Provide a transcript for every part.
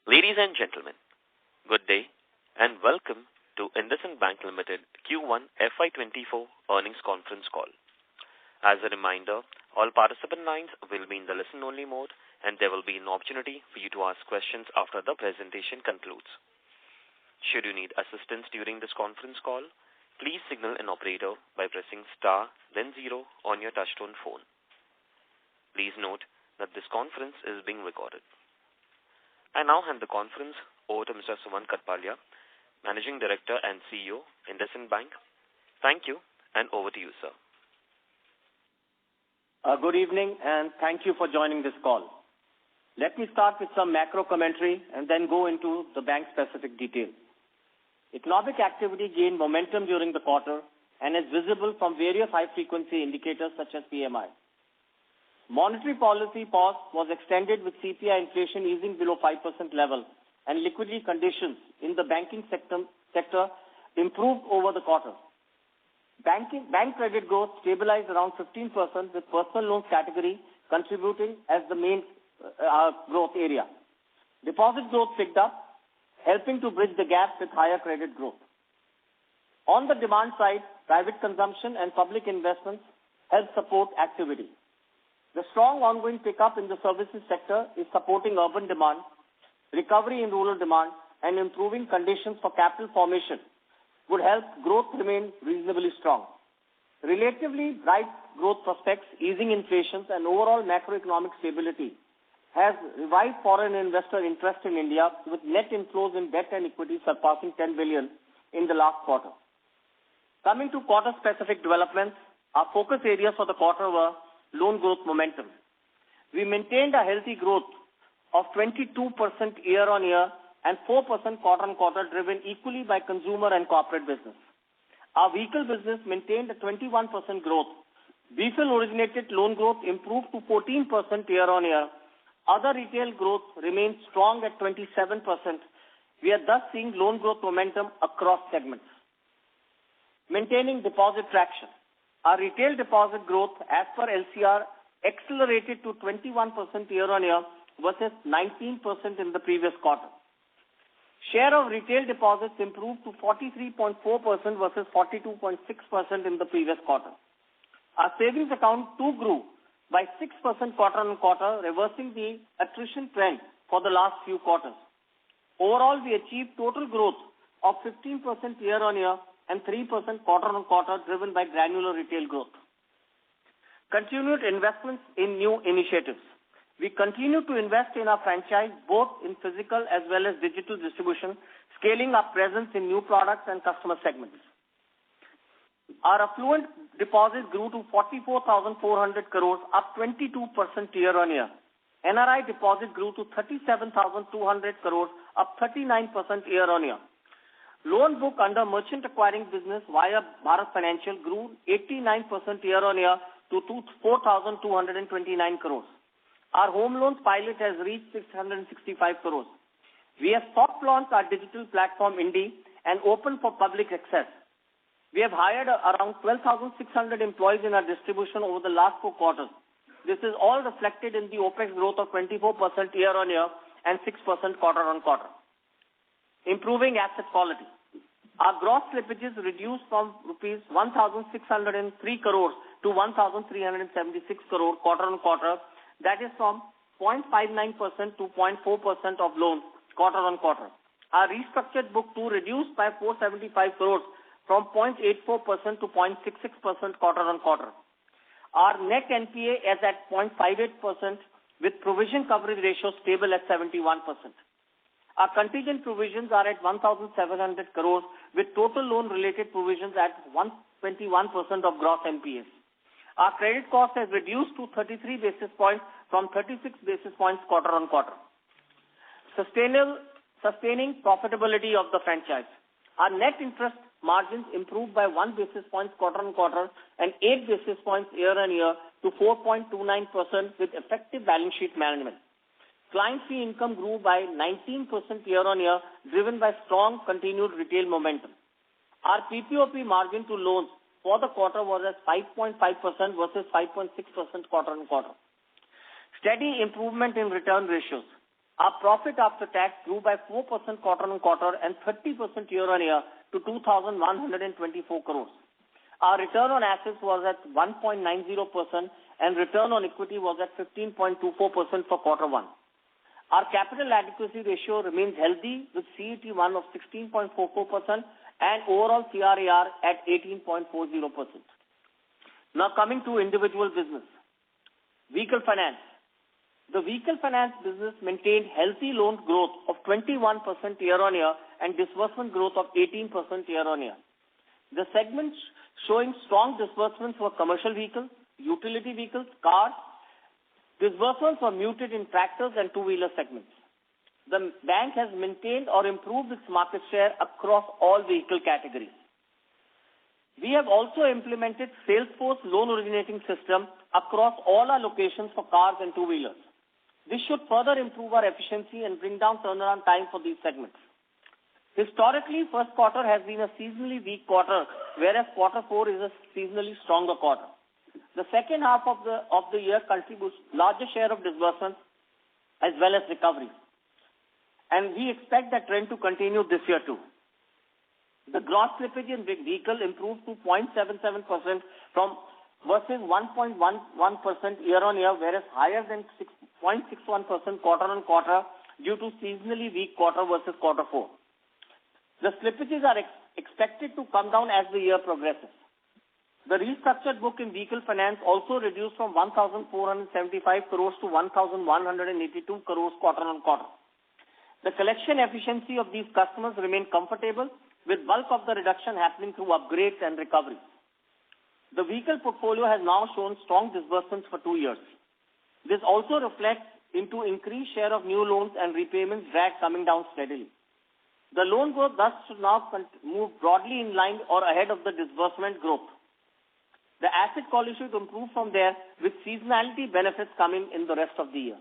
Ladies and gentlemen, good day and welcome to IndusInd Bank Limited Q1 FY2024 earnings conference call. As a reminder, all participant lines will be in the listen-only mode and there will be an opportunity for you to ask questions after the presentation concludes. Should you need assistance during this conference call, please signal an operator by pressing star then 0 on your touchtone phone. Please note that this conference is being recorded. I now hand the conference over to Mr. Sumant Katpalia, Managing Director and CEO, IndusInd Bank. Thank you, and over to you, sir. Good evening, and thank you for joining this call. Let me start with some macro commentary and then go into the bank-specific details. Economic activity gained momentum during the quarter and is visible from various high-frequency indicators such as PMI. Monetary policy pause was extended with CPI inflation easing below 5% level and liquidity conditions in the banking sector improved over the quarter. Bank credit growth stabilized around 15% with personal loans category contributing as the main growth area. Deposit growth picked up, helping to bridge the gap with higher credit growth. On the demand side, private consumption and public investments help support activity. The strong ongoing pickup in the services sector is supporting urban demand, recovery in rural demand, and improving conditions for capital formation would help growth remain reasonably strong. Relatively bright growth prospects, easing inflation, and overall macroeconomic stability has revived foreign investor interest in India with net inflows in debt and equity surpassing 10 billion in the last quarter. Coming to quarter-specific developments, our focus areas for the quarter were loan growth momentum. We maintained a healthy growth of 22% year-on-year and 4% quarter-on-quarter driven equally by consumer and corporate business. Our vehicle business maintained a 21% growth. Vehicle-originated loan growth improved to 14% year-on-year. Other retail growth remains strong at 27%. We are thus seeing loan growth momentum across segments. Maintaining deposit traction. Our retail deposit growth as per LCR accelerated to 21% year-on-year versus 19% in the previous quarter. Share of retail deposits improved to 43.4% versus 42.6% in the previous quarter. Our savings account too grew by 6% quarter-on-quarter, reversing the attrition trend for the last few quarters. Overall, we achieved total growth of 15% year-on-year and 3% quarter-on-quarter driven by granular retail growth. Continued investments in new initiatives. We continue to invest in our franchise both in physical as well as digital distribution, scaling our presence in new products and customer segments. Our affluent deposits grew to 44,400 crores, up 22% year-on-year. NRI deposit grew to 37,200 crores, up 39% year-on-year. Loan book under merchant acquiring business via Bharat Financial grew 89% year-on-year to 4,229 crores. Our home loans pilot has reached 665 crores. We have soft launched our digital platform Indi and open for public access. We have hired around 12,600 employees in our distribution over the last 4 quarters. This is all reflected in the OPEX growth of 24% year-on-year and 6% quarter-on-quarter. Improving asset quality. Our gross slippages reduced from rupees 1,603 crores to 1,376 crore quarter-on-quarter. That is from 0.59% to 0.4% of loans quarter-on-quarter. Our restructured book too reduced by 475 crores from 0.84% to 0.66% quarter-on-quarter. Our net NPA is at 0.58% with provision coverage ratio stable at 71%. Our contingent provisions are at 1,700 crores with total loan-related provisions at 121% of gross NPAs. Our credit cost has reduced to 33 basis points from 36 basis points quarter-on-quarter. Sustaining profitability of the franchise. Our net interest margins improved by 1 basis point quarter-on-quarter and 8 basis points year-on-year to 4.29% with effective balance sheet management. Client fee income grew by 19% year-on-year, driven by strong continued retail momentum. Our PPOP margin to loans for the quarter was at 5.5% versus 5.6% quarter-on-quarter. Steady improvement in return ratios. Our profit after tax grew by 4% quarter-on-quarter and 30% year-on-year to 2,124 crores. Our return on assets was at 1.90% and return on equity was at 15.24% for quarter one. Our capital adequacy ratio remains healthy with CET1 of 16.44% and overall CRAR at 18.40%. Now coming to individual business. Vehicle finance. The vehicle finance business maintained healthy loan growth of 21% year-on-year and disbursement growth of 18% year-on-year. The segments showing strong disbursements were commercial vehicles, utility vehicles, cars. Disbursements were muted in tractors and two-wheeler segments. The bank has maintained or improved its market share across all vehicle categories. We have also implemented Salesforce loan originating system across all our locations for cars and two-wheelers. This should further improve our efficiency and bring down turnaround time for these segments. Historically, first quarter has been a seasonally weak quarter, whereas quarter four is a seasonally stronger quarter. The second half of the year contributes larger share of disbursements as well as recovery. And we expect that trend to continue this year too. The gross slippage in vehicle improved to 0.77% from versus 1.11% year-on-year, whereas higher than 0.61% quarter-on-quarter due to seasonally weak quarter versus quarter four. The slippages are expected to come down as the year progresses. The restructured book in vehicle finance also reduced from 1,475 crores to 1,182 crores quarter-on-quarter. The collection efficiency of these customers remain comfortable, with bulk of the reduction happening through upgrades and recoveries. The vehicle portfolio has now shown strong disbursements for 2 years. This also reflects into increased share of new loans and repayments drag coming down steadily. The loan growth thus should now move broadly in line or ahead of the disbursement growth. The asset quality should improve from there with seasonality benefits coming in the rest of the year.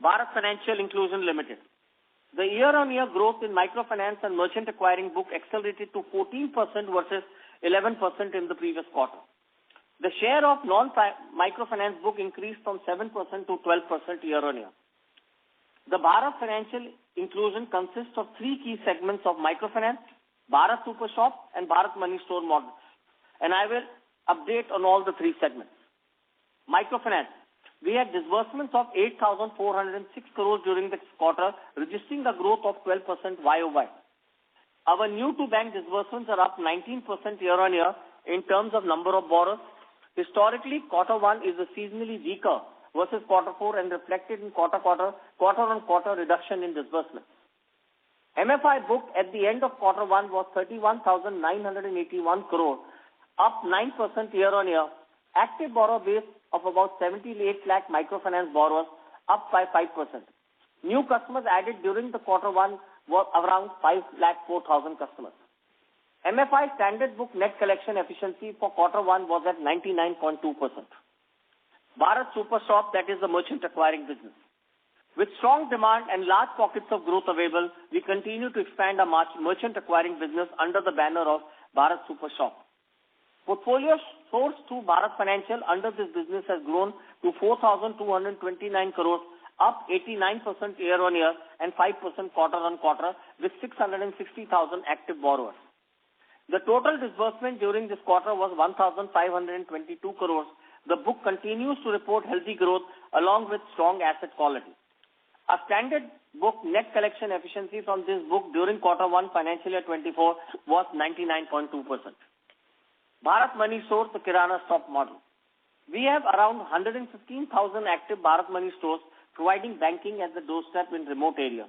Bharat Financial Inclusion Limited. The year-on-year growth in microfinance and merchant acquiring book accelerated to 14% versus 11% in the previous quarter. The share of non-microfinance book increased from 7% to 12% year-on-year. The Bharat Financial Inclusion consists of three key segments of microfinance, Bharat Super Shop and Bharat Money Store model. And I will update on all the three segments. Microfinance. We had disbursements of 8,406 crores during this quarter, registering a growth of 12% YOY. Our new-to-bank disbursements are up 19% year-on-year in terms of number of borrowers. Historically, quarter one is a seasonally weaker versus quarter four and reflected in quarter-on-quarter reduction in disbursements. MFI book at the end of quarter one was 31,981 crore, up 9% year-on-year. Active borrower base of about 78 lakh microfinance borrowers, up by 5%. New customers added during the quarter one were around 5,04,000 customers. MFI standard book net collection efficiency for quarter one was at 99.2%. Bharat Super Shop, that is the merchant acquiring business. With strong demand and large pockets of growth available, we continue to expand our merchant acquiring business under the banner of Bharat Super Shop. Portfolio sourced through Bharat Financial under this business has grown to 4,229 crores, up 89% year-on-year and 5% quarter-on-quarter with 660,000 active borrowers. The total disbursement during this quarter was 1,522 crores. The book continues to report healthy growth along with strong asset quality. Our standard book net collection efficiency from this book during quarter one financial year 24 was 99.2%. Bharat Money Stores, the Kirana Shop model. We have around 115,000 active Bharat Money Stores providing banking at the doorstep in remote areas.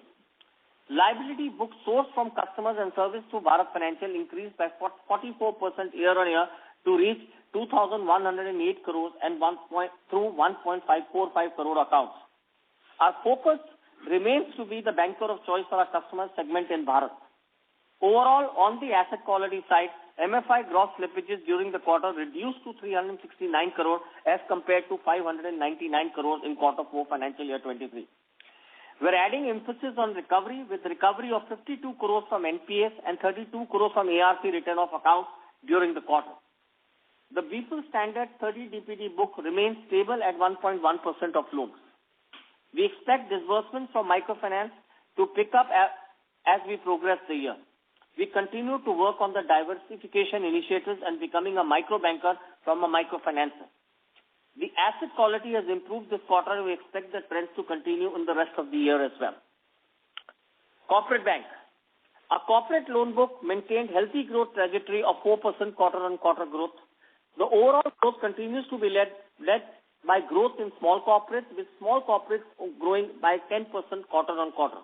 Liability book sourced from customers and service through Bharat Financial increased by 44% year-on-year to reach 2,108 crores and through 1.545 crore accounts. Our focus remains to be the banker of choice for our customer segment in Bharat. Overall, on the asset quality side, MFI gross slippages during the quarter reduced to 369 crore as compared to 599 crores in quarter 4 financial year 23. We're adding emphasis on recovery with recovery of 52 crores from NPS and 32 crores from ARC return of accounts during the quarter. The BPL standard 30 DPD book remains stable at 1.1% of loans. We expect disbursements from microfinance to pick up as we progress the year. We continue to work on the diversification initiatives and becoming a micro banker from a microfinancer. The asset quality has improved this quarter, and we expect the trends to continue in the rest of the year as well. Corporate Bank. Our corporate loan book maintained healthy growth trajectory of 4% quarter-on-quarter growth. The overall growth continues to be led by growth in small corporates, with small corporates growing by 10% quarter-on-quarter.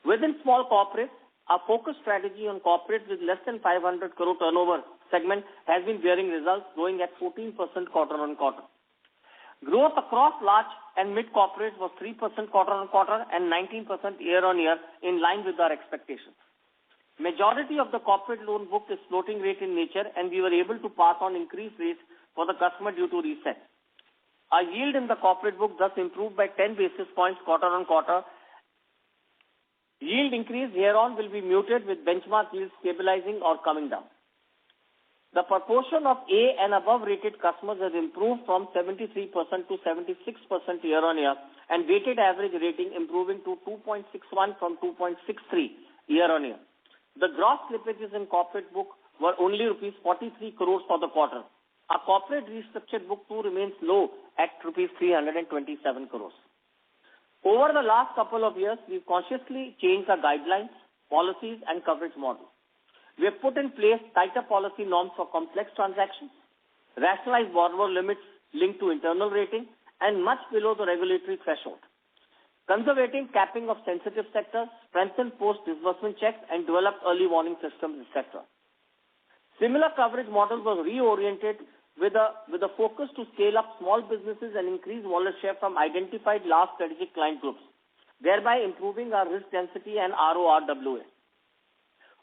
Within small corporates, our focus strategy on corporates with less than 500 crore turnover segment has been bearing results, growing at 14% quarter-on-quarter. Growth across large and mid corporates was 3% quarter-on-quarter and 19% year-on-year, in line with our expectations. Majority of the corporate loan book is floating rate in nature, and we were able to pass on increased rates for the customer due to reset. Our yield in the corporate book thus improved by 10 basis points quarter-on-quarter. Yield increase hereon will be muted, with benchmark yields stabilizing or coming down. The proportion of A and above rated customers has improved from 73% to 76% year-on-year, and weighted average rating improving to 2.61 from 2.63 year-on-year. The gross slippages in corporate book were only rupees 43 crores for the quarter. Our corporate restructured book too remains low at rupees 327 crores. Over the last couple of years, we've consciously changed our guidelines, policies, and coverage model. We have put in place tighter policy norms for complex transactions, rationalized borrower limits linked to internal rating, and much below the regulatory threshold. Conservative capping of sensitive sectors, strengthened post-disbursement checks, and developed early warning systems, etc. Similar coverage models were reoriented with a focus to scale up small businesses and increase wallet share from identified large strategic client groups, thereby improving our risk density and RORWA.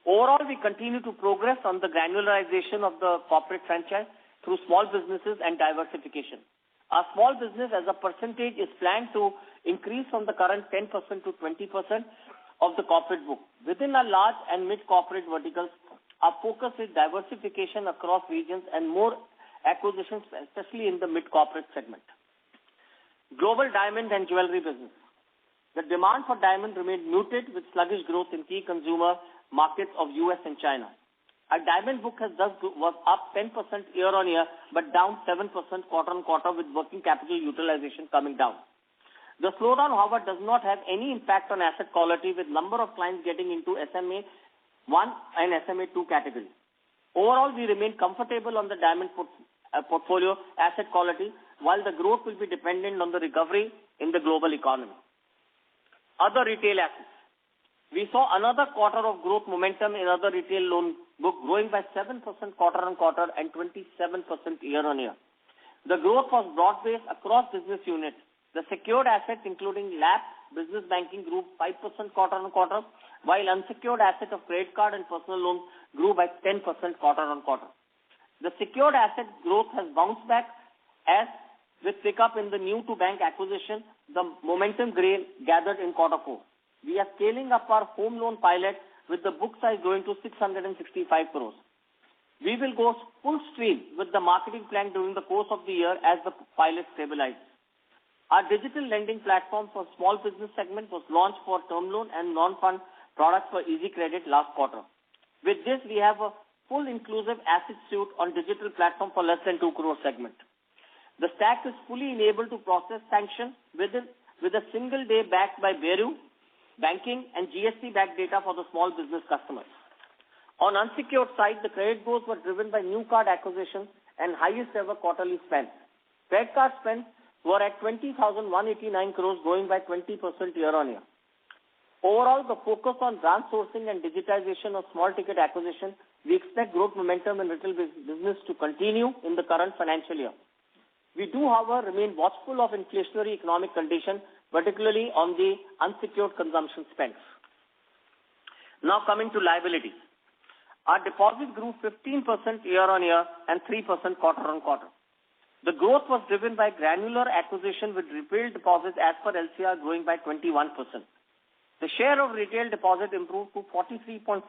Overall, we continue to progress on the granularization of the corporate franchise through small businesses and diversification. Our small business as a percentage is planned to increase from the current 10% to 20% of the corporate book. Within our large and mid-corporate verticals, our focus is diversification across regions and more acquisitions, especially in the mid-corporate segment. Global diamond and jewelry business. The demand for diamond remained muted, with sluggish growth in key consumer markets of US and China. Our diamond book was up 10% year-on-year, but down 7% quarter-on-quarter, with working capital utilization coming down. The slowdown, however, does not have any impact on asset quality, with number of clients getting into SMA 1 and SMA 2 category. Overall, we remain comfortable on the diamond portfolio asset quality, while the growth will be dependent on the recovery in the global economy. Other retail assets. We saw another quarter of growth momentum in other retail loan book, growing by 7% quarter-on-quarter and 27% year-on-year. The growth was broad-based across business units. The secured assets, including LAP, business banking, grew 5% quarter-on-quarter, while unsecured assets of credit card and personal loans grew by 10% quarter-on-quarter. The secured asset growth has bounced back as with pickup in the new-to-bank acquisition, the momentum gathered in quarter 4. We are scaling up our home loan pilot, with the book size going to 665 crores. We will go full stream with the marketing plan during the course of the year as the pilot stabilizes. Our digital lending platform for small business segment was launched for term loan and non-fund products for easy credit last quarter. With this, we have a full inclusive asset suite on digital platform for less than 2 crore segment. The stack is fully enabled to process sanction with a single day backed by Beru, banking and GST-backed data for the small business customers. On unsecured side, the credit growth were driven by new card acquisitions and highest ever quarterly spend. Credit card spends were at 20,189 crores, growing by 20% year-on-year. Overall, the focus on branch sourcing and digitization of small ticket acquisition, we expect growth momentum in retail business to continue in the current financial year. We do, however, remain watchful of inflationary economic conditions, particularly on the unsecured consumption spends. Now coming to liabilities. Our deposit grew 15% year-on-year and 3% quarter-on-quarter. The growth was driven by granular acquisition, with retail deposits as per LCR growing by 21%. The share of retail deposit improved to 43.4%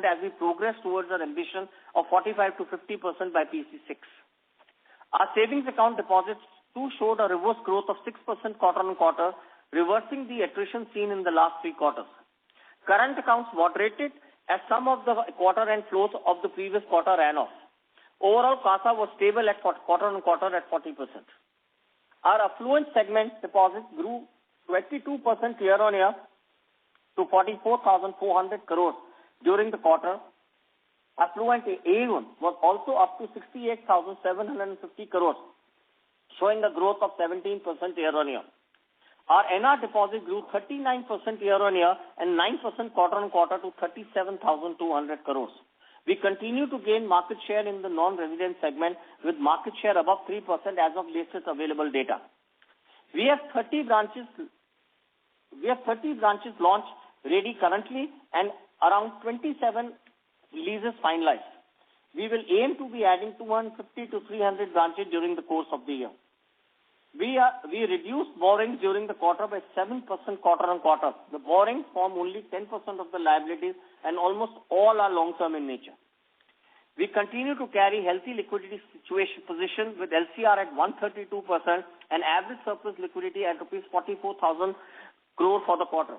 as we progress towards our ambition of 45 to 50% by PC6. Our savings account deposits too showed a reverse growth of 6% quarter-on-quarter, reversing the attrition seen in the last 3 quarters. Current accounts moderated as some of the quarter-end flows of the previous quarter ran off. Overall, CASA was stable at quarter-on-quarter at 40%. Our affluent segment deposits grew 22% year-on-year to 44,400 crores during the quarter. Affluent AUM was also up to 68,750 crores, showing a growth of 17% year-on-year. Our NR deposit grew 39% year-on-year and 9% quarter-on-quarter to 37,200 crores. We continue to gain market share in the non-resident segment with market share above 3% as of latest available data. We have 30 branches launched ready currently and around 27 leases finalized. We will aim to be adding 250 to 300 branches during the course of the year. We reduced borrowings during the quarter by 7% quarter-on-quarter. The borrowings form only 10% of the liabilities and almost all are long-term in nature. We continue to carry healthy liquidity position with LCR at 132% and average surplus liquidity at rupees 44,000 crore for the quarter.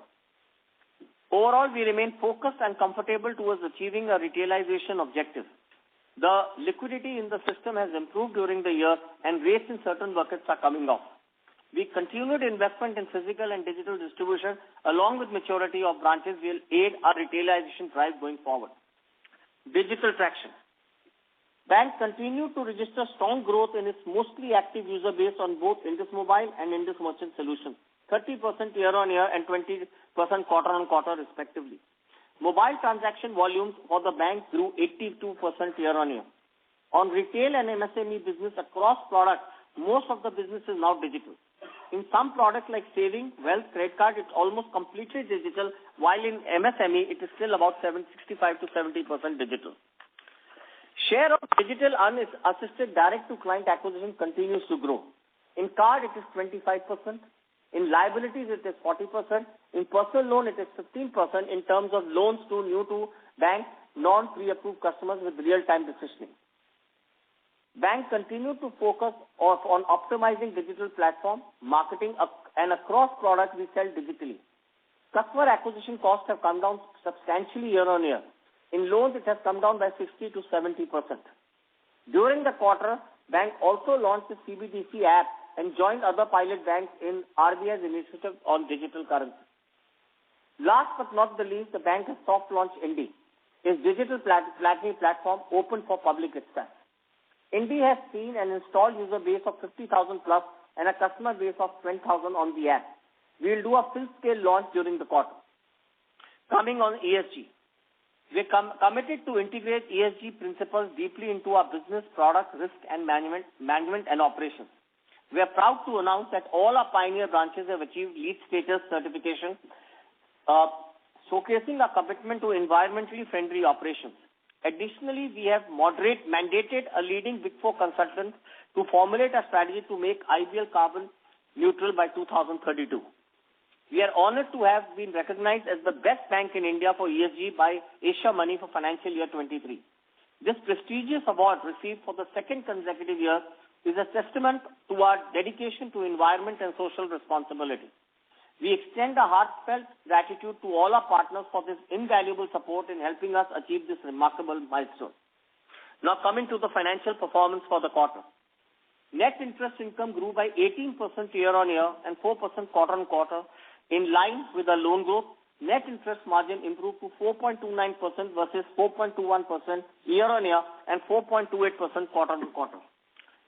Overall, we remain focused and comfortable towards achieving a retailization objective. The liquidity in the system has improved during the year and rates in certain buckets are coming off. We continued investment in physical and digital distribution along with maturity of branches will aid our retailization drive going forward. Digital traction. Bank continued to register strong growth in its mostly active user base on both Indus Mobile and Indus Merchant Solutions, 30% year-on-year and 20% quarter-on-quarter respectively. Mobile transaction volumes for the bank grew 82% year-on-year. On retail and MSME business across products, most of the business is now digital. In some products like saving, wealth, credit card, it's almost completely digital, while in MSME, it is still about 65 to 70% digital. Share of digital unassisted direct-to-client acquisition continues to grow. In card, it is 25%. In liabilities, it is 40%. In personal loan, it is 15% in terms of loans to new-to-bank, non-pre-approved customers with real-time decisioning. Bank continued to focus on optimizing digital platform, marketing, and across products we sell digitally. Customer acquisition costs have come down substantially year-on-year. In loans, it has come down by 60 to 70%. During the quarter, Bank also launched the CBDC app and joined other pilot banks in RBI's initiative on digital currency. Last but not the least, the bank has soft launched Indi, its digital platform open for public access. Indi has seen an installed user base of 50,000 plus and a customer base of 20,000 on the app. We will do a full-scale launch during the quarter. Coming on ESG. We are committed to integrate ESG principles deeply into our business, product, risk and management and operations. We are proud to announce that all our pioneer branches have achieved LEED status certification, showcasing our commitment to environmentally friendly operations. Additionally, we have mandated a leading Big Four consultant to formulate a strategy to make IBL carbon neutral by 2032. We are honored to have been recognized as the best bank in India for ESG by Asia Money for financial year 23. This prestigious award received for the second consecutive year is a testament to our dedication to environment and social responsibility. We extend a heartfelt gratitude to all our partners for this invaluable support in helping us achieve this remarkable milestone. Now coming to the financial performance for the quarter. Net interest income grew by 18% year-on-year and 4% quarter-on-quarter in line with the loan growth. Net interest margin improved to 4.29% versus 4.21% year-on-year and 4.28% quarter-on-quarter.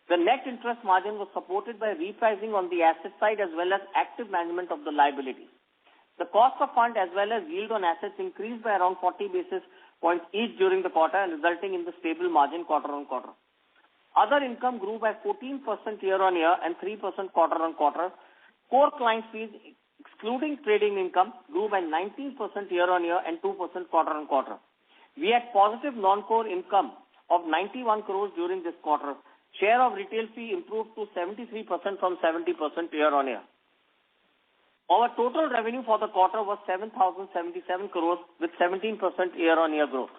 The net interest margin was supported by repricing on the asset side as well as active management of the liabilities. The cost of fund as well as yield on assets increased by around 40 basis points each during the quarter and resulting in the stable margin quarter-on-quarter. Other income grew by 14% year-on-year and 3% quarter-on-quarter. Core client fees, excluding trading income, grew by 19% year-on-year and 2% quarter-on-quarter. We had positive non-core income of 91 crores during this quarter. Share of retail fee improved to 73% from 70% year-on-year. Our total revenue for the quarter was 7,077 crores with 17% year-on-year growth.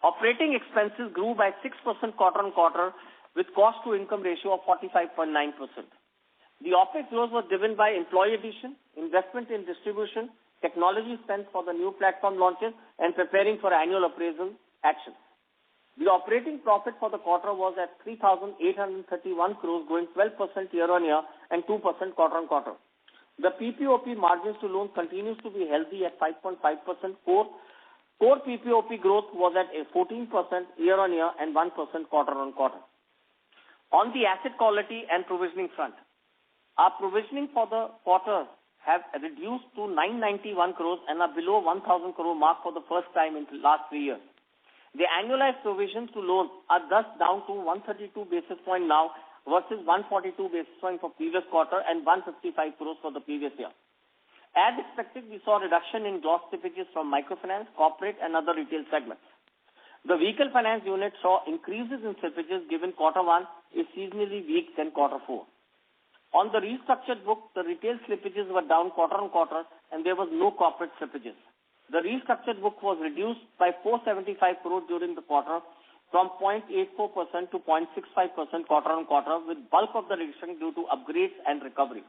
Operating expenses grew by 6% quarter-on-quarter with cost to income ratio of 45.9%. The OPEX growth was driven by employee addition, investment in distribution, technology spends for the new platform launches, and preparing for annual appraisal actions. The operating profit for the quarter was at 3,831 crores, growing 12% year-on-year and 2% quarter-on-quarter. The PPOP margins to loans continues to be healthy at 5.5%. Core PPOP growth was at 14% year-on-year and 1% quarter-on-quarter. On the asset quality and provisioning front, our provisioning for the quarter have reduced to 991 crores and are below 1,000 crore mark for the first time in the last 3 years. The annualized provisions to loans are thus down to 132 basis point now versus 142 basis point for previous quarter and 155 crores for the previous year. As expected, we saw reduction in gross slippages from microfinance, corporate and other retail segments. The vehicle finance unit saw increases in slippages given quarter 1 is seasonally weak than quarter 4. On the restructured book, the retail slippages were down quarter-on-quarter and there was no corporate slippages. The restructured book was reduced by 475 crore during the quarter from 0.84% to 0.65% quarter-on-quarter, with bulk of the reduction due to upgrades and recovery.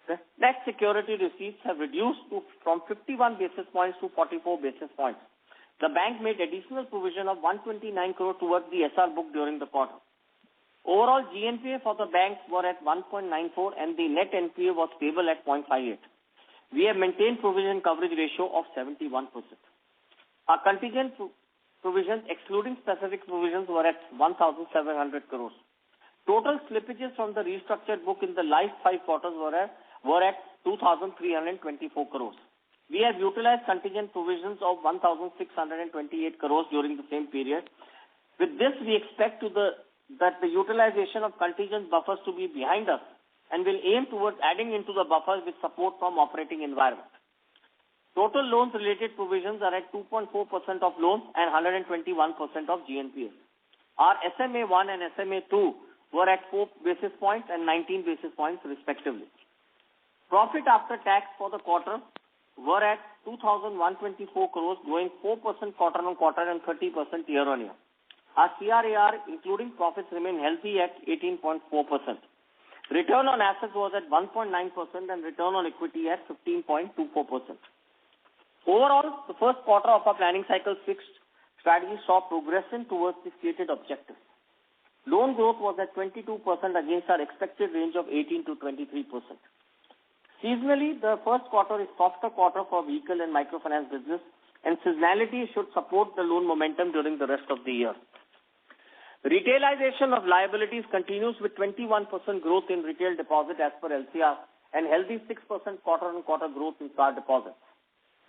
The net security receipts have reduced from 51 basis points to 44 basis points. The bank made additional provision of 129 crore towards the SR book during the quarter. Overall, GNPA for the bank were at 1.94 and the net NPA was stable at 0.58. We have maintained provision coverage ratio of 71%. Our contingent provisions, excluding specific provisions, were at 1,700 crores. Total slippages from the restructured book in the last 5 quarters were at 2,324 crores. We have utilized contingent provisions of 1,628 crores during the same period. With this, we expect that the utilization of contingent buffers to be behind us and will aim towards adding into the buffers with support from operating environment. Total loans related provisions are at 2.4% of loans and 121% of GNPA. Our SMA1 and SMA2 were at 4 basis points and 19 basis points respectively. Profit after tax for the quarter were at 2,124 crores, growing 4% quarter-on-quarter and 30% year-on-year. Our CRAR, including profits, remain healthy at 18.4%. Return on assets was at 1.9% and return on equity at 15.24%. Overall, the first quarter of our planning cycle 6 strategy saw progression towards the stated objectives. Loan growth was at 22% against our expected range of 18 to 23%. Seasonally, the first quarter is softer quarter for vehicle and microfinance business, and seasonality should support the loan momentum during the rest of the year. Retailization of liabilities continues with 21% growth in retail deposit as per LCR and healthy 6% quarter-on-quarter growth in SA deposits.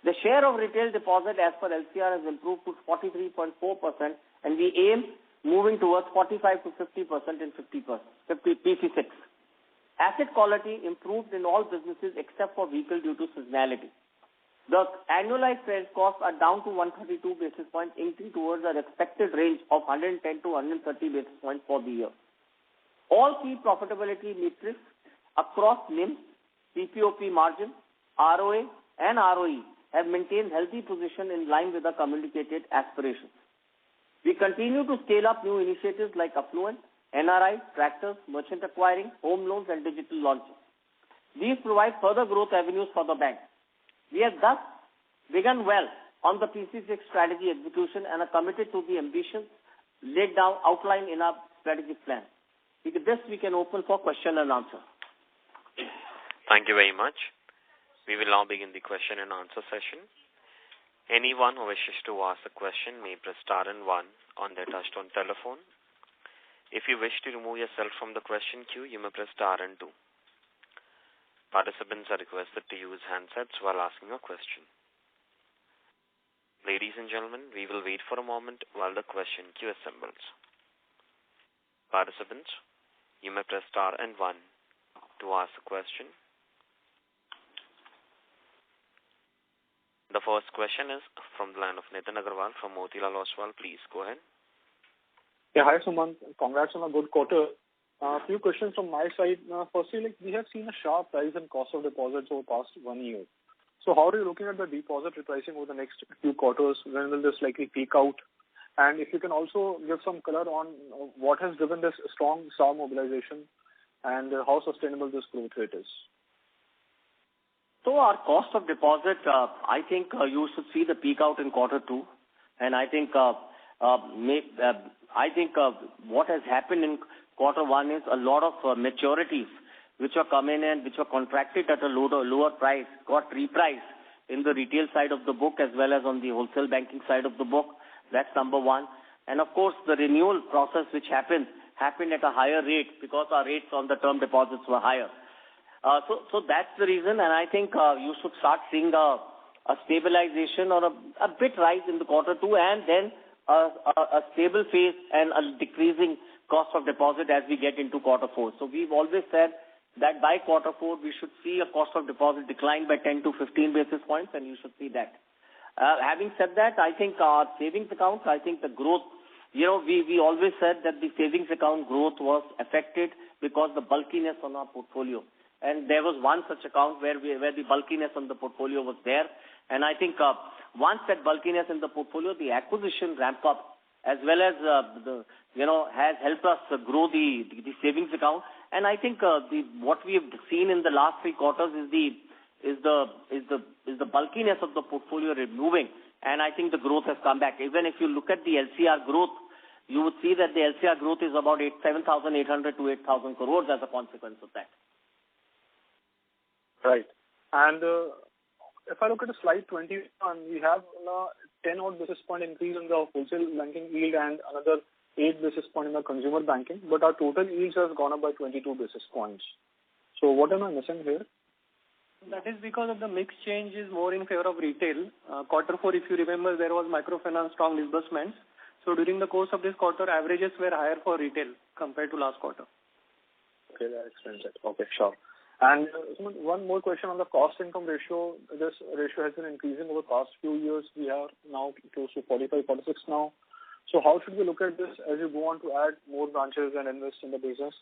The share of retail deposit as per LCR has improved to 43.4% and we aim moving towards 45 to 50% in PC6. Asset quality improved in all businesses except for vehicle due to seasonality. The annualized credit costs are down to 132 basis points, inching towards our expected range of 110 to 130 basis points for the year. All key profitability metrics across NIM, PPOP margin, ROA and ROE have maintained healthy position in line with the communicated aspirations. We continue to scale up new initiatives like affluent, NRI, tractors, merchant acquiring, home loans and digital launches. These provide further growth avenues for the bank. We have thus begun well on the PC6 strategy execution and are committed to the ambitions laid down outlined in our strategic plan. With this, we can open for question and answer. Thank you very much. We will now begin the question and answer session. Anyone who wishes to ask a question may press star and 1 on their touchtone telephone. If you wish to remove yourself from the question queue, you may press star and 2. Participants are requested to use handsets while asking a question. Ladies and gentlemen, we will wait for a moment while the question queue assembles. Participants, you may press star and 1 to ask a question. The first question is from the line of Nitin Agarwal from Motilal Oswal. Please go ahead. Yeah, hi Sumant. Congrats on a good quarter. A few questions from my side. Firstly, we have seen a sharp rise in cost of deposits over the past 1 year. So how are you looking at the deposit repricing over the next few quarters? When will this likely peak out? And if you can also give some color on what has driven this strong SA mobilization and how sustainable this growth rate is? So our cost of deposit, I think you should see the peak out in quarter two, and I think what has happened in quarter one is a lot of maturities which are coming in, which were contracted at a lower price, got repriced in the retail side of the book as well as on the wholesale banking side of the book. That's number one. And of course, the renewal process which happened at a higher rate because our rates on the term deposits were higher. So that's the reason, and I think you should start seeing a stabilization or a bit rise in the quarter two, and then a stable phase and a decreasing cost of deposit as we get into quarter four. So we've always said that by quarter four we should see a cost of deposit decline by 10 to 15 basis points, and you should see that. Having said that, I think our savings account, I think the growth, we always said that the savings account growth was affected because the bulkiness on our portfolio. And there was one such account where the bulkiness on the portfolio was there. And I think once that bulkiness in the portfolio, the acquisition ramp up as well as has helped us grow the savings account. And I think what we have seen in the last 3 quarters is the bulkiness of the portfolio removing. And I think the growth has come back. Even if you look at the LCR growth, you would see that the LCR growth is about 7,800 to 8,000 crores as a consequence of that. Right. And if I look at the slide 21, we have 10 odd basis point increase in the wholesale banking yield and another 8 basis point in the consumer banking, but our total yields has gone up by 22 basis points. So what am I missing here? That is because of the mix change is more in favor of retail. Quarter 4, if you remember, there was microfinance strong disbursements. So during the course of this quarter, averages were higher for retail compared to last quarter. Okay, that explains it. Okay, sure. And one more question on the cost-income ratio. This ratio has been increasing over the past few years. We are now close to 45, 46 now. So how should we look at this as you go on to add more branches and invest in the business?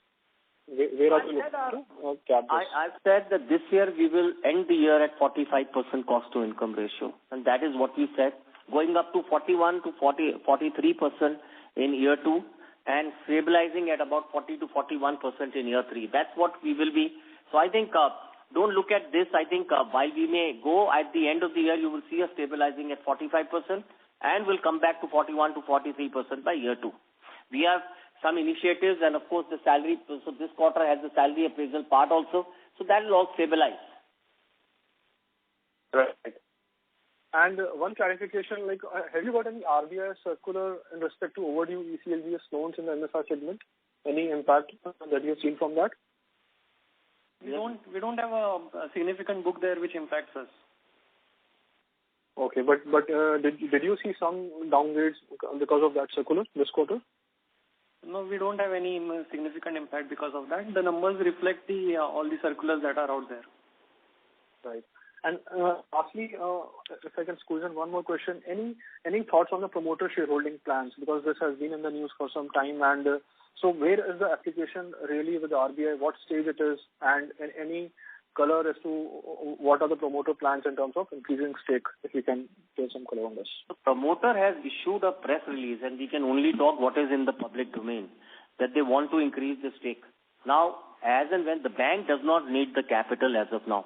Where are you looking to cap this? I've said that this year we will end the year at 45% cost-to-income ratio. And that is what we said, going up to 41 to 43% in year 2 and stabilizing at about 40 to 41% in year 3. That's what we will be. So I think don't look at this. I think while we may go at the end of the year, you will see us stabilizing at 45% and will come back to 41 to 43% by year 2. We have some initiatives and of course the salary. So this quarter has the salary appraisal part also. So that will all stabilize. Right. And one clarification, have you got any RBI circular in respect to overdue ECLGS loans in the MSR segment? Any impact that you have seen from that? We don't have a significant book there which impacts us. Okay, but did you see some downgrades because of that circular this quarter? No, we don't have any significant impact because of that. The numbers reflect all the circulars that are out there. Right. And lastly, if I can squeeze in one more question, any thoughts on the promoter shareholding plans? Because this has been in the news for some time, and so where is the application really with the RBI? What stage it is, and any color as to what are the promoter plans in terms of increasing stake? If you can give some color on this. The promoter has issued a press release, and we can only talk what is in the public domain, that they want to increase the stake. Now, as and when the bank does not need the capital as of now.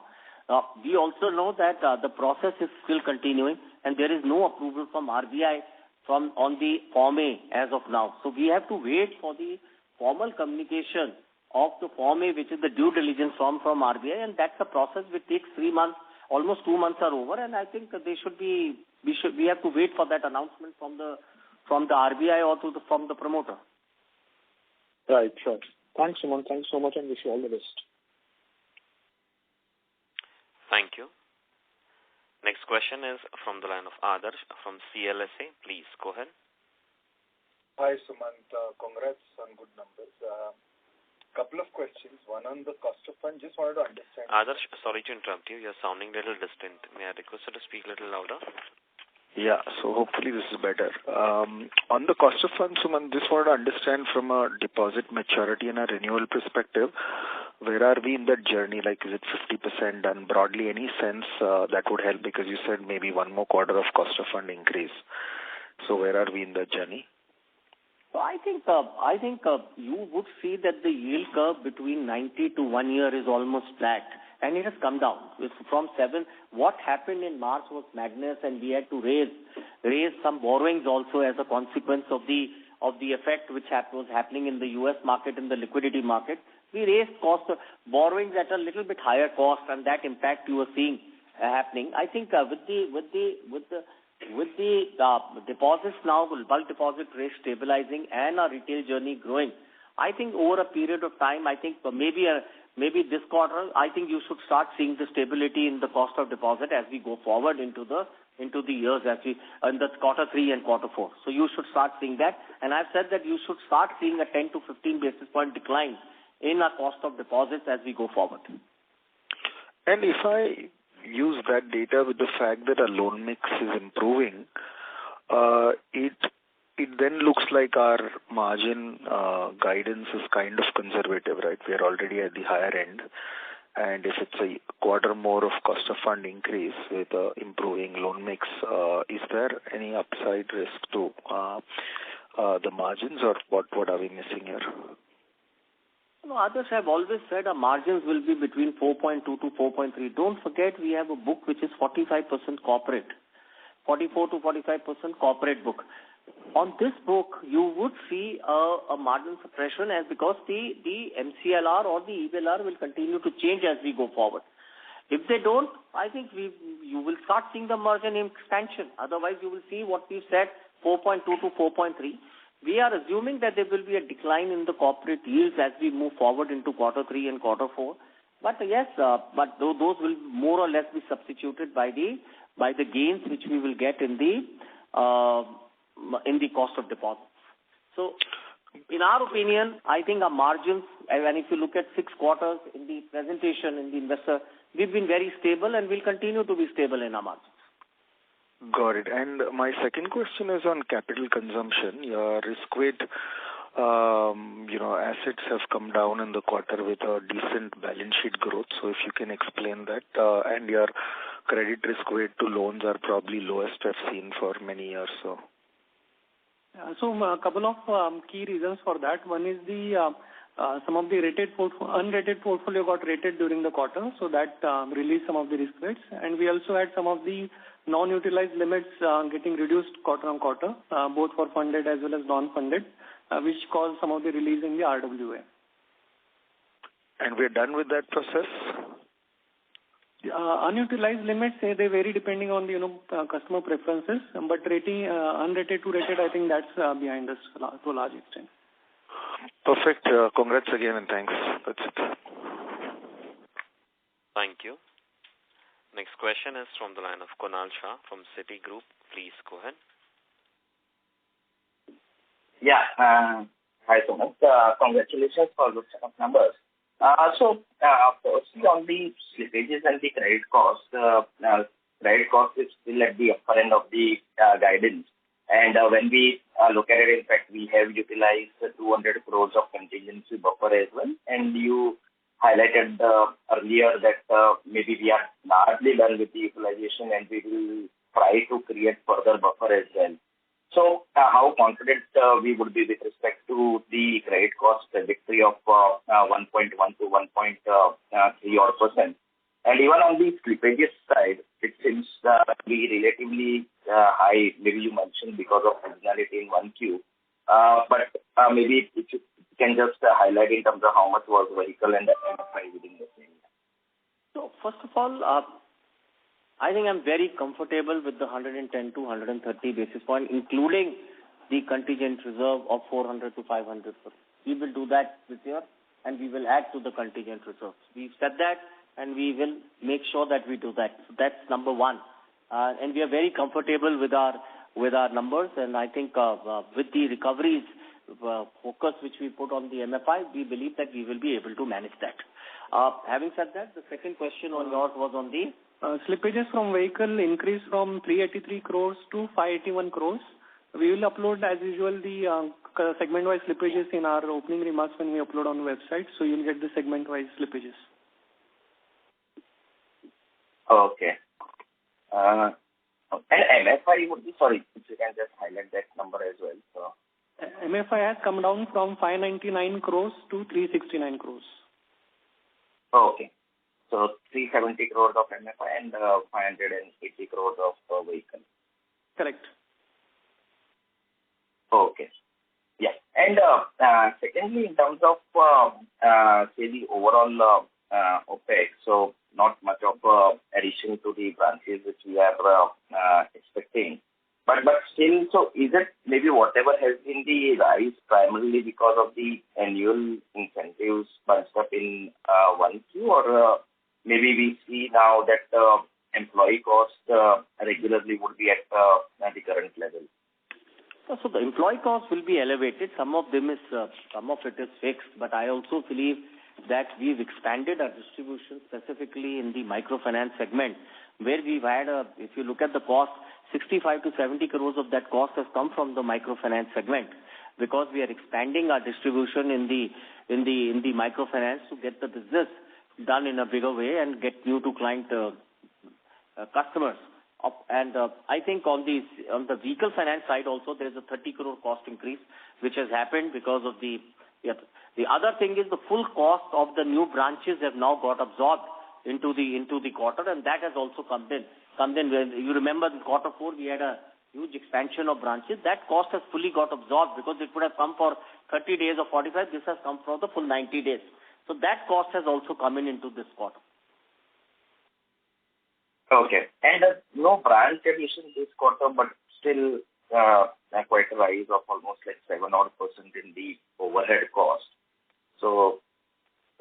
We also know that the process is still continuing, and there is no approval from RBI on the Form A as of now. So we have to wait for the formal communication of the Form A, which is the due diligence form from RBI, and that's a process which takes 3 months. Almost 2 months are over, and I think we have to wait for that announcement from the RBI or from the promoter. Right, sure. Thanks, Suman. Thanks so much, and wish you all the best. Thank you. Next question is from the line of Adarsh from CLSA. Please go ahead. Hi, Sumant. Congrats on good numbers. Couple of questions. One on the cost of fund. Just wanted to understand. Adarsh, sorry to interrupt you. You're sounding a little distant. May I request you to speak a little louder? Yeah, so hopefully this is better. On the cost of funds, Suman, just wanted to understand from a deposit maturity and a renewal perspective, where are we in that journey? Like, is it 50%? And broadly, any sense that would help, because you said maybe one more quarter of cost of fund increase. So where are we in that journey? So I think you would see that the yield curve between 90 to 1 year is almost flat, and it has come down. It's from 7. What happened in March was madness, and we had to raise some borrowings also as a consequence of the effect which was happening in the U.S. market, in the liquidity market. We raised cost of borrowings at a little bit higher cost, and that impact you are seeing happening. I think with the deposits now, bulk deposit rate stabilizing and our retail journey growing, I think over a period of time, I think maybe this quarter, I think you should start seeing the stability in the cost of deposit as we go forward into the years in the quarter 3 and quarter 4. So you should start seeing that. And I've said that you should start seeing a 10 to 15 basis point decline in our cost of deposits as we go forward. And if I use that data with the fact that our loan mix is improving, it then looks like our margin guidance is kind of conservative, right? We are already at the higher end. And if it's a quarter more of cost of fund increase with improving loan mix, is there any upside risk to the margins, or what are we missing here? No, others have always said our margins will be between 4.2 to 4.3. Don't forget we have a book which is 45% corporate, 44 to 45% corporate book. On this book, you would see a margin suppression because the MCLR or the EBLR will continue to change as we go forward. If they don't, I think you will start seeing the margin expansion. Otherwise, you will see what we said, 4.2 to 4.3. We are assuming that there will be a decline in the corporate yields as we move forward into quarter 3 and quarter 4. But yes, those will more or less be substituted by the gains which we will get in the cost of deposits. So, in our opinion, I think our margins, and if you look at 6 quarters in the presentation in the investor, we've been very stable and will continue to be stable in our margins. Got it. And my second question is on capital consumption. Your risk weight, assets have come down in the quarter with a decent balance sheet growth. So if you can explain that, and your credit risk weight to loans are probably lowest I've seen for many years. So a couple of key reasons for that. One is some of the unrated portfolio got rated during the quarter, so that released some of the risk weights. And we also had some of the non-utilized limits getting reduced quarter on quarter, both for funded as well as non-funded, which caused some of the release in the RWA. And we're done with that process? Unutilized limits, they vary depending on the customer preferences, but rating unrated to rated, I think that's behind us to a large extent. Perfect. Congrats again and thanks. That's it. Thank you. Next question is from the line of Kunal Shah from Citigroup. Please go ahead. Yeah. Hi, Sumant. Congratulations for the set of numbers. Firstly, on the slippages and the credit cost, credit cost is still at the upper end of the guidance. And when we look at it, in fact, we have utilized 200 crores of contingency buffer as well. And you highlighted earlier that maybe we are largely done with the utilization and we will try to create further buffer as well. So how confident we would be with respect to the credit cost trajectory of 1.1 to 1.3%? And even on the slippages side, it seems to be relatively high. Maybe you mentioned because of seasonality in 1Q. But maybe if you can just highlight in terms of how much was vehicle and MFI within the same. So first of all, I think I'm very comfortable with the 110 to 130 basis point, including the contingent reserve of 400 to 500. We will do that this year, and we will add to the contingent reserves. We've said that, and we will make sure that we do that. So that's number one. And we are very comfortable with our numbers, and I think with the recoveries focus which we put on the MFI, we believe that we will be able to manage that. Having said that, the second question on yours was on the slippages from vehicle increased from 383 crores to 581 crores. We will upload as usual the segment-wise slippages in our opening remarks when we upload on the website. So you'll get the segment-wise slippages. Okay. And MFI would be, sorry, if you can just highlight that number as well. So MFI has come down from 599 crores to 369 crores. Okay. So 370 crores of MFI and 580 crores of vehicle. Correct. Okay. Yeah. And secondly, in terms of, say, the overall OPEX, so not much of addition to the branches which we are expecting. But still, so is it maybe whatever has been the rise primarily because of the annual incentives bunched up in 1Q, or maybe we see now that employee cost regularly would be at the current level? So the employee cost will be elevated. Some of it is fixed, but I also believe that we've expanded our distribution specifically in the microfinance segment, where we've had if you look at the cost, 65 to 70 crores of that cost has come from the microfinance segment, because we are expanding our distribution in the microfinance to get the business done in a bigger way and get new to client customers. And I think on the vehicle finance side also there is a 30 crore cost increase which has happened because of the other thing is the full cost of the new branches have now got absorbed into the quarter, and that has also come in. When you remember in quarter 4 we had a huge expansion of branches. That cost has fully got absorbed because it would have come for 30 days or 45. This has come for the full 90 days. So that cost has also come into this quarter. Okay. And no branch addition this quarter, but still quite a rise of almost like 7% in the overhead cost. So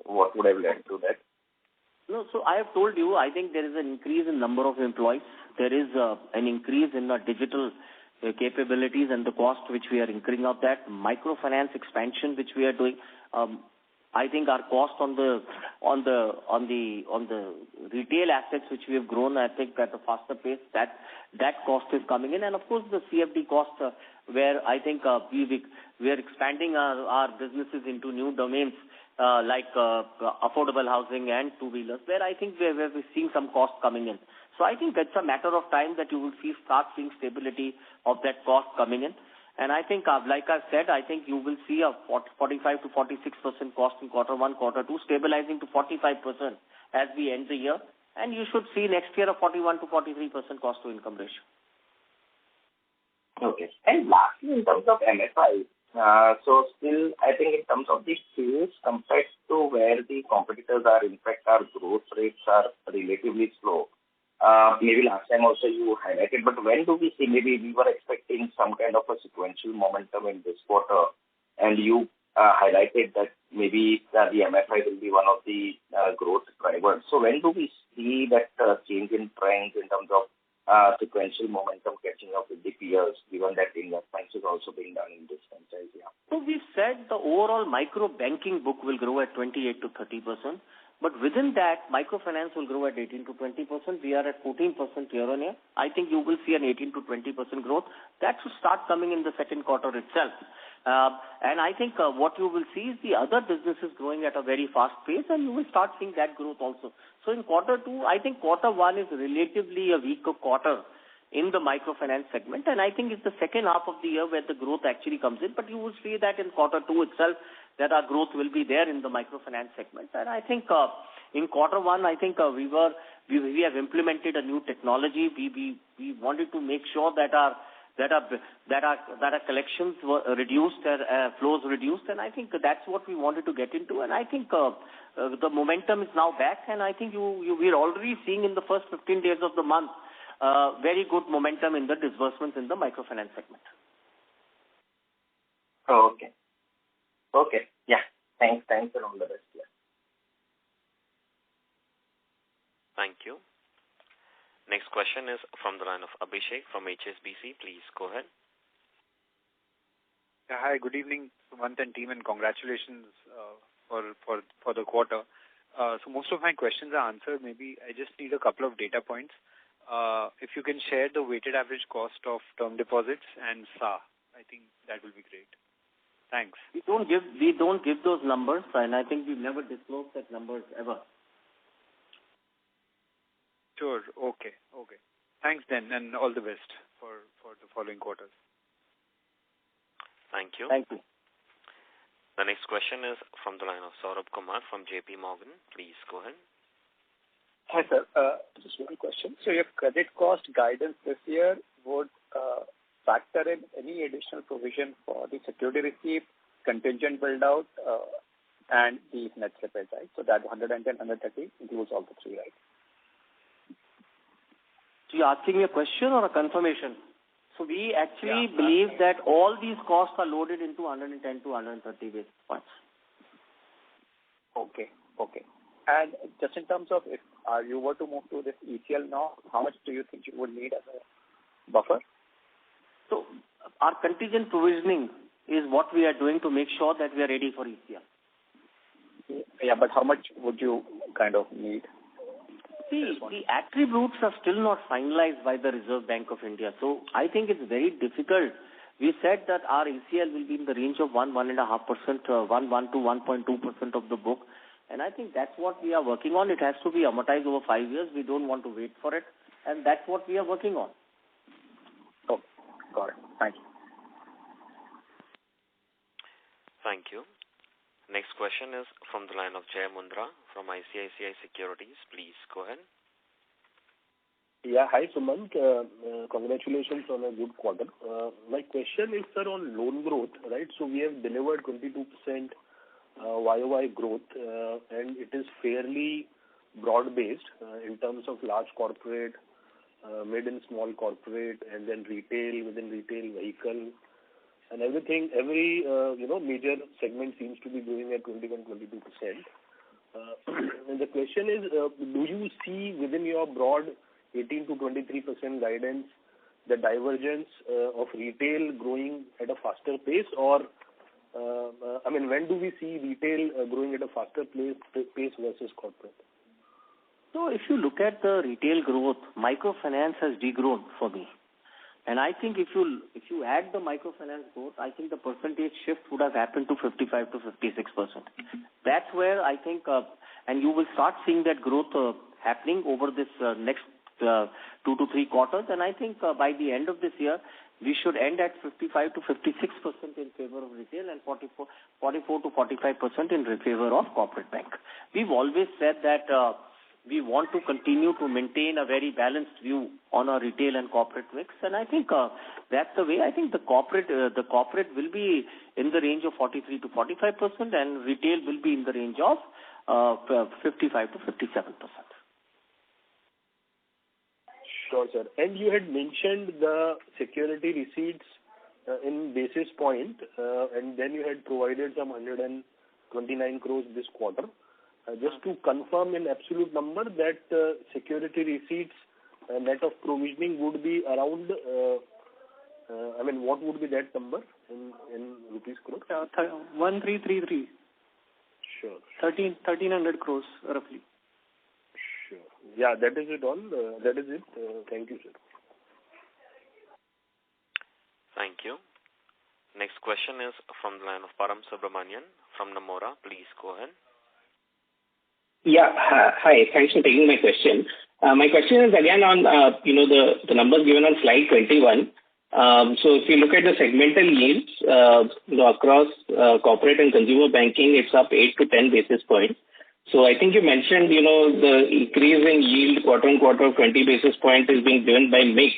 what would have led to that? No, so I have told you, I think there is an increase in number of employees. There is an increase in the digital capabilities and the cost which we are incurring of that. Microfinance expansion which we are doing. I think our cost on the retail assets which we have grown, I think at a faster pace, that cost is coming in, and of course the CFD cost where I think we are expanding our businesses into new domains like affordable housing and two-wheelers, where I think we're seeing some cost coming in. So I think it's a matter of time that you will start seeing stability of that cost coming in. And I think, like I said, I think you will see a 45 to 46% cost in quarter 1, quarter 2, stabilizing to 45% as we end the year. And you should see next year a 41 to 43% cost to income ratio. Okay. And lastly, in terms of MFI, so still, I think in terms of the sales compared to where the competitors are, in fact, our growth rates are relatively slow. Maybe last time also you highlighted, but when do we see, maybe we were expecting some kind of a sequential momentum in this quarter, and you highlighted that maybe the MFI will be one of the growth drivers. So when do we see that change in trends in terms of sequential momentum catching up with the peers, given that investments is also being done in this franchise? Yeah. So we said the overall micro banking book will grow at 28 to 30%. But within that, microfinance will grow at 18 to 20%. We are at 14% year on year. I think you will see an 18 to 20% growth. That should start coming in the second quarter itself. And I think what you will see is the other businesses growing at a very fast pace, and you will start seeing that growth also. So in quarter 2, I think quarter 1 is relatively a weaker quarter in the microfinance segment, and I think it's the second half of the year where the growth actually comes in. But you will see that in quarter 2 itself, that our growth will be there in the microfinance segment. And I think in quarter 1, I think we have implemented a new technology. We wanted to make sure that our collections were reduced, flows reduced, and I think that's what we wanted to get into. And I think the momentum is now back, and I think we're already seeing in the first 15 days of the month very good momentum in the disbursements in the microfinance segment. Oh, okay. Okay. Yeah. Thanks and all the best. Yeah. Thank you. Next question is from the line of Abhishek from HSBC. Please go ahead. Yeah, hi, good evening, Sumant and team, and congratulations for the quarter. So most of my questions are answered. Maybe I just need a couple of data points. If you can share the weighted average cost of term deposits and SA, I think that will be great. Thanks. We don't give those numbers, and I think we've never disclosed that numbers ever. Sure. Okay. Thanks then, and all the best for the following quarters. Thank you. Thank you. The next question is from the line of Saurabh Kumar from JP Morgan. Please go ahead. Hi, sir. Just one question. So your credit cost guidance this year would factor in any additional provision for the security receipt, contingent build-out, and the net slippage, right? So that 110, 130 includes all the three, right? So you're asking me a question or a confirmation? So we actually believe that all these costs are loaded into 110 to 130 basis points. Okay. And just in terms of if you were to move to this ECL now, how much do you think you would need as a buffer? So our contingent provisioning is what we are doing to make sure that we are ready for ECL. Yeah, but how much would you kind of need? See, the attributes are still not finalized by the Reserve Bank of India. So I think it's very difficult. We said that our ECL will be in the range of 1.5%, 1 to 1.2% of the book. And I think that's what we are working on. It has to be amortized over 5 years. We don't want to wait for it. And that's what we are working on. Oh, got it. Thank you. Thank you. Next question is from the line of Jay Mundra from ICICI Securities. Please go ahead. Yeah, hi Sumant. Congratulations on a good quarter. My question is, sir, on loan growth, right? So we have delivered 22% YOY growth, and it is fairly broad-based in terms of large corporate, mid and small corporate, and then retail, within retail, vehicle, and everything. Every major segment seems to be growing at 21-22%. And the question is, do you see within your broad 18 to 23% guidance the divergence of retail growing at a faster pace, or when do we see retail growing at a faster pace versus corporate? So if you look at the retail growth, microfinance has degrown for me. And I think if you add the microfinance growth, I think the percentage shift would have happened to 55 to 56%. That's where I think, and you will start seeing that growth happening over this next 2 to 3 quarters. And I think by the end of this year, we should end at 55 to 56% in favor of retail and 44 to 45% in favor of corporate bank. We've always said that we want to continue to maintain a very balanced view on our retail and corporate mix, and I think that's the way. I think the corporate will be in the range of 43 to 45%, and retail will be in the range of 55 to 57%. Sure, sir. And you had mentioned the security receipts in basis point, and then you had provided some 129 crores this quarter. Just to confirm in absolute number that security receipts net of provisioning would be around, what would be that number in rupees crore? 1333. Sure. 1300 crores roughly. Sure. Yeah, that is it all. That is it. Thank you, sir. Thank you. Next question is from the line of Param Subramanian from Nomura. Please go ahead. Yeah. Hi. Thanks for taking my question. My question is again on, the numbers given on slide 21. So if you look at the segmental yields, across corporate and consumer banking, it's up 8 to 10 basis points. So I think you mentioned, the increase in yield quarter on quarter of 20 basis points is being driven by mix.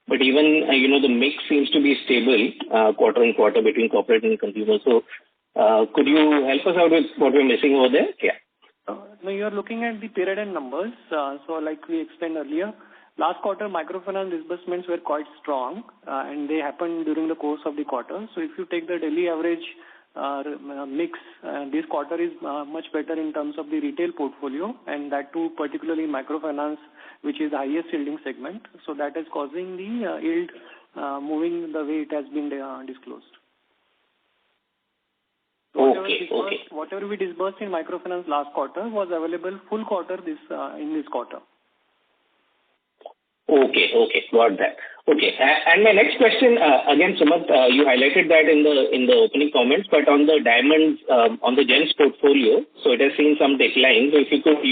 But even, the mix seems to be stable quarter on quarter between corporate and consumer. So could you help us out with what we're missing over there? Yeah. No, you are looking at the period end numbers. So like we explained earlier, last quarter microfinance disbursements were quite strong and they happened during the course of the quarter. So if you take the daily average mix, this quarter is much better in terms of the retail portfolio, and that too particularly microfinance, which is the highest yielding segment. So that is causing the yield moving the way it has been disclosed. Whatever we disbursed in microfinance last quarter was available full quarter in this quarter. Okay, got that. Okay, and my next question, again, Sumant, you highlighted that in the opening comments, but on the diamonds, on the gems portfolio, so it has seen some decline. So if you could,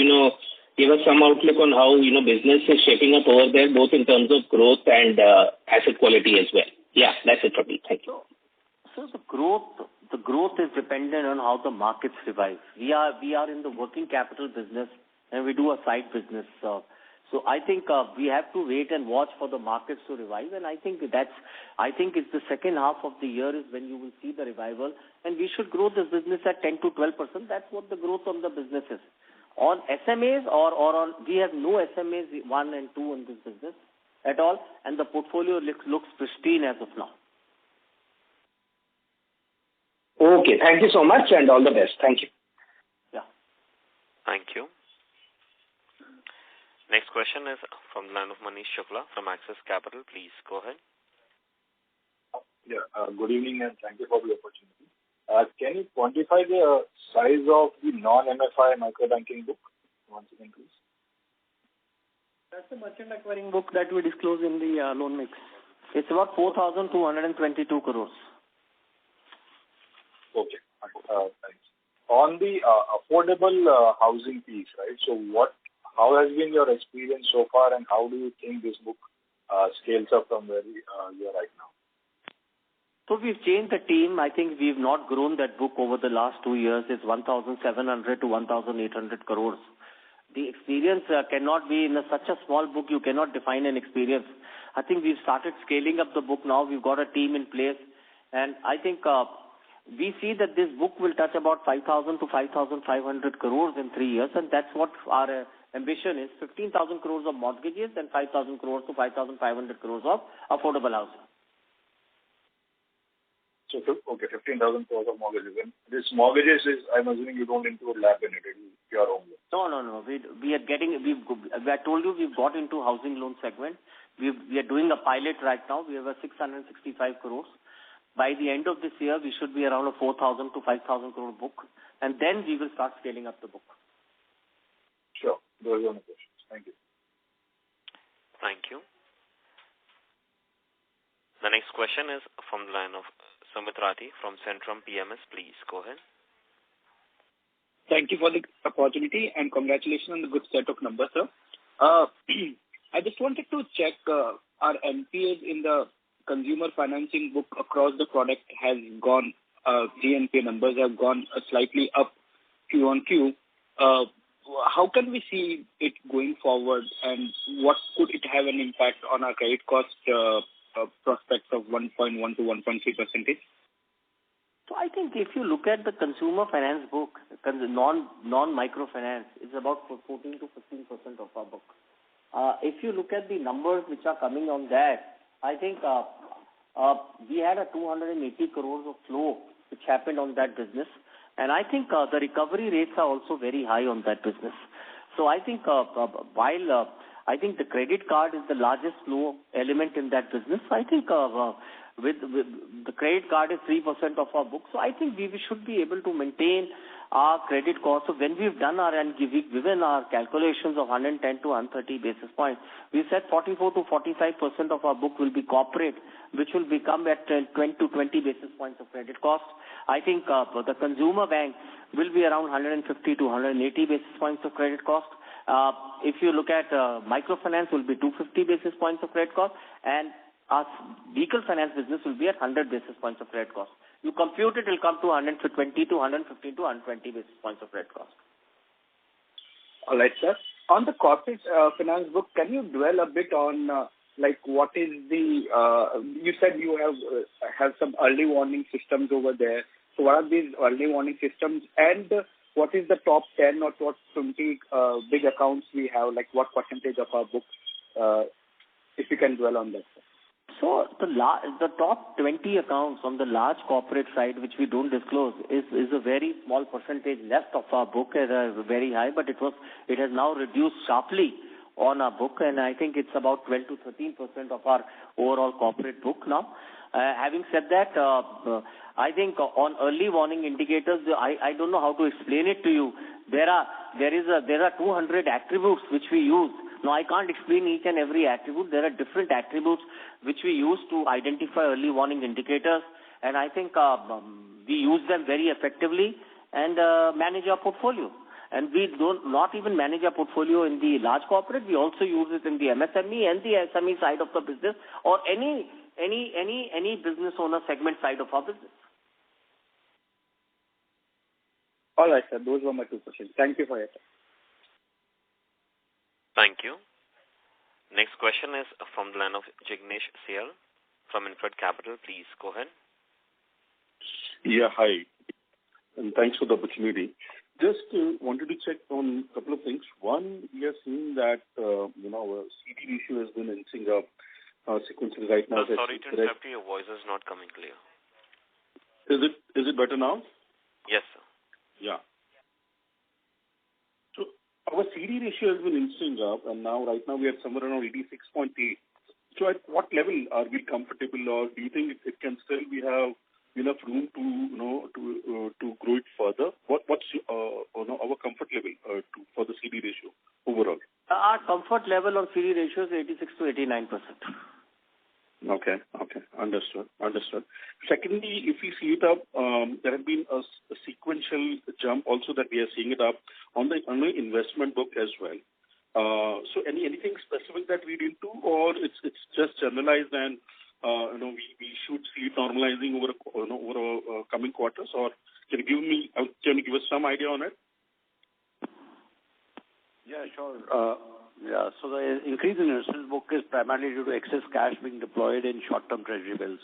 give us some outlook on how, business is shaping up over there, both in terms of growth and asset quality as well. Yeah, that's it from me. Thank you. So the growth is dependent on how the markets revive. We are in the working capital business, and we do a side business. So I think we have to wait and watch for the markets to revive, and I think it's the second half of the year is when you will see the revival, and we should grow this business at 10 to 12%. That's what the growth on the business is. On SMAs we have no SMAs 1 and 2 in this business at all, and the portfolio looks pristine as of now. Okay, thank you so much and all the best. Thank you. Yeah. Thank you. Next question is from the line of Manish Shukla from Axis Capital. Please go ahead. Yeah, good evening and thank you for the opportunity. Can you quantify the size of the non-MFI microbanking book once again, please? That's the merchant acquiring book that we disclose in the loan mix. It's about 4,222 crores. Okay, thanks. On the affordable housing piece, right? So how has been your experience so far, and how do you think this book scales up from where you are right now? So we've changed the team. I think we've not grown that book over the last 2 years. It's 1,700 to 1,800 crores. The experience cannot be in such a small book. You cannot define an experience. I think we've started scaling up the book now. We've got a team in place, and I think we see that this book will touch about 5,000 to 5,500 crores in 3 years, and that's what our ambition is. 15,000 crores of mortgages and 5,000 crores to 5,500 crores of affordable housing. So, okay, 15,000 crores of mortgages. And this mortgages is, I'm assuming you don't include LAP in it, it's your own loan. No. I told you we've got into housing loan segment. We are doing a pilot right now. We have a 665 crores. By the end of this year, we should be around a 4,000 to 5,000 crore book, and then we will start scaling up the book. Sure. Those are my questions. Thank you. Thank you. The next question is from the line of Sumit Rathi from Centrum PMS. Please go ahead. Thank you for the opportunity and congratulations on the good set of numbers, sir. I just wanted to check our NPAs in the consumer financing book across the product has gone, GNPA numbers have gone slightly up Q on Q. How can we see it going forward, and what could it have an impact on our credit cost prospects of 1.1 to 1.3%? So I think if you look at the consumer finance book, non-microfinance is about 14 to 15% of our book. If you look at the numbers which are coming on that, I think we had a 280 crores of flow which happened on that business, and I think the recovery rates are also very high on that business. So I think while I think the credit card is the largest flow element in that business, I think with the credit card is 3% of our book. So I think we should be able to maintain our credit cost. So when we've done given our calculations of 110 to 130 basis points, we said 44 to 45% of our book will be corporate, which will become at 20 to 20 basis points of credit cost. I think the consumer bank will be around 150 to 180 basis points of credit cost. If you look at microfinance, will be 250 basis points of credit cost, and our vehicle finance business will be at 100 basis points of credit cost. You compute it will come to 120 to 115 to 120 basis points of credit cost. All right, sir. On the corporate finance book, can you dwell a bit on what is the? You said you have some early warning systems over there. So what are these early warning systems, and what is the top 10 or top 20 big accounts we have? Like what percentage of our book? If you can dwell on that, sir. So the top 20 accounts on the large corporate side, which we don't disclose, is a very small percentage left of our book, very high, but it has now reduced sharply on our book, and I think it's about 12 to 13% of our overall corporate book now. Having said that, I think on early warning indicators, I don't know how to explain it to you. There are 200 attributes which we use. Now, I can't explain each and every attribute. There are different attributes which we use to identify early warning indicators, and I think we use them very effectively and manage our portfolio. And we not even manage our portfolio in the large corporate. We also use it in the MSME and the SME side of the business, or any business owner segment side of our business. All right, sir. Those were my two questions. Thank you for your time. Thank you. Next question is from the line of Jignesh Sial from Infred Capital. Please go ahead. Yeah, hi. And thanks for the opportunity. Just wanted to check on a couple of things. One, we are seeing that, our CD ratio has been inching up sequentially right now. Sorry to interrupt you. Your voice is not coming clear. Is it better now? Yes, sir. Yeah. So our CD ratio has been inching up, and right now we are somewhere around 86.8. So at what level are we comfortable, or do you think it can still we have enough room to grow it further? What's our comfort level for the CD ratio overall? Our comfort level on CD ratio is 86 to 89%. Okay. Understood. Secondly, if we see it up, there has been a sequential jump also that we are seeing it up on the investment book as well. So anything specific that we did do, or it's just generalized and we should see it normalizing over coming quarters, or can you give us some idea on it? Yeah, sure. So the increase in investment book is primarily due to excess cash being deployed in short-term treasury bills.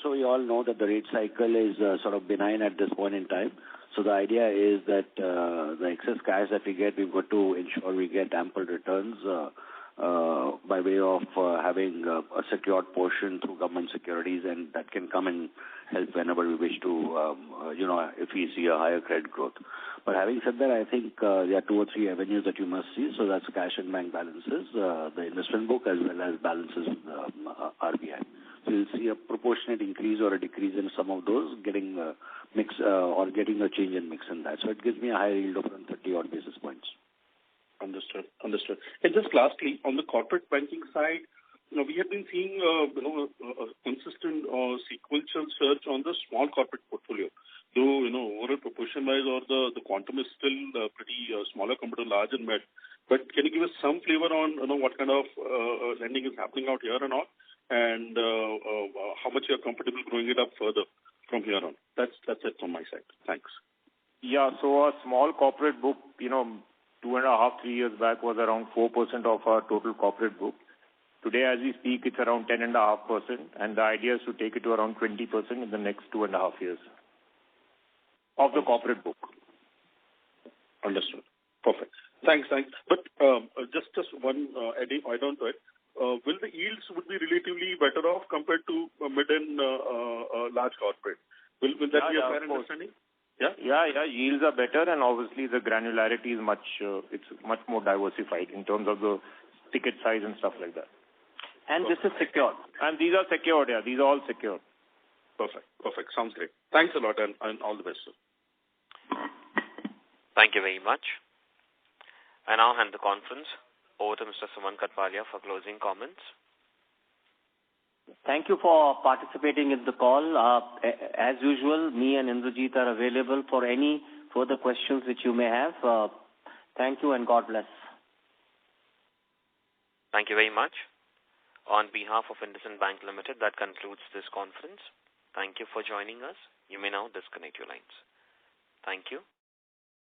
So we all know that the rate cycle is sort of benign at this point in time. So the idea is that the excess cash that we get, we've got to ensure we get ample returns by way of having a secured portion through government securities, and that can come and help whenever we wish to, if we see a higher credit growth. But having said that, I think there are 2 or 3 avenues that you must see. So that's cash and bank balances, the investment book, as well as balances with RBI. So you'll see a proportionate increase or a decrease in some of those, getting a mix or getting a change in mix in that. So it gives me a higher yield of around 30 odd basis points. Understood. And just lastly, on the corporate banking side, we have been seeing a consistent sequential surge on the small corporate portfolio. Though, overall proportion-wise or the quantum is still pretty smaller compared to large and mid. But can you give us some flavor on what kind of lending is happening out here and all, and how much you are comfortable growing it up further from here on? That's it from my side. Thanks. Yeah, so a small corporate book, 2.5, 3 years back was around 4% of our total corporate book. Today, as we speak, it's around 10.5%, and the idea is to take it to around 20% in the next 2.5 years of the corporate book. Understood. Perfect. Thanks. But just one add-on to it. Will the yields would be relatively better off compared to mid and large corporate? Will that be a fair understanding? Yeah, yields are better, and obviously the granularity is much more diversified in terms of the ticket size and stuff like that. And this is secured. And these are secured, yeah. These are all secured. Perfect. Sounds great. Thanks a lot, and all the best, sir. Thank you very much. I now hand the conference over to Mr. Sumant Katpalia for closing comments. Thank you for participating in the call. As usual, me and Indrajit are available for any further questions which you may have. Thank you and God bless. Thank you very much. On behalf of IndusInd Bank Limited, that concludes this conference. Thank you for joining us. You may now disconnect your lines. Thank you.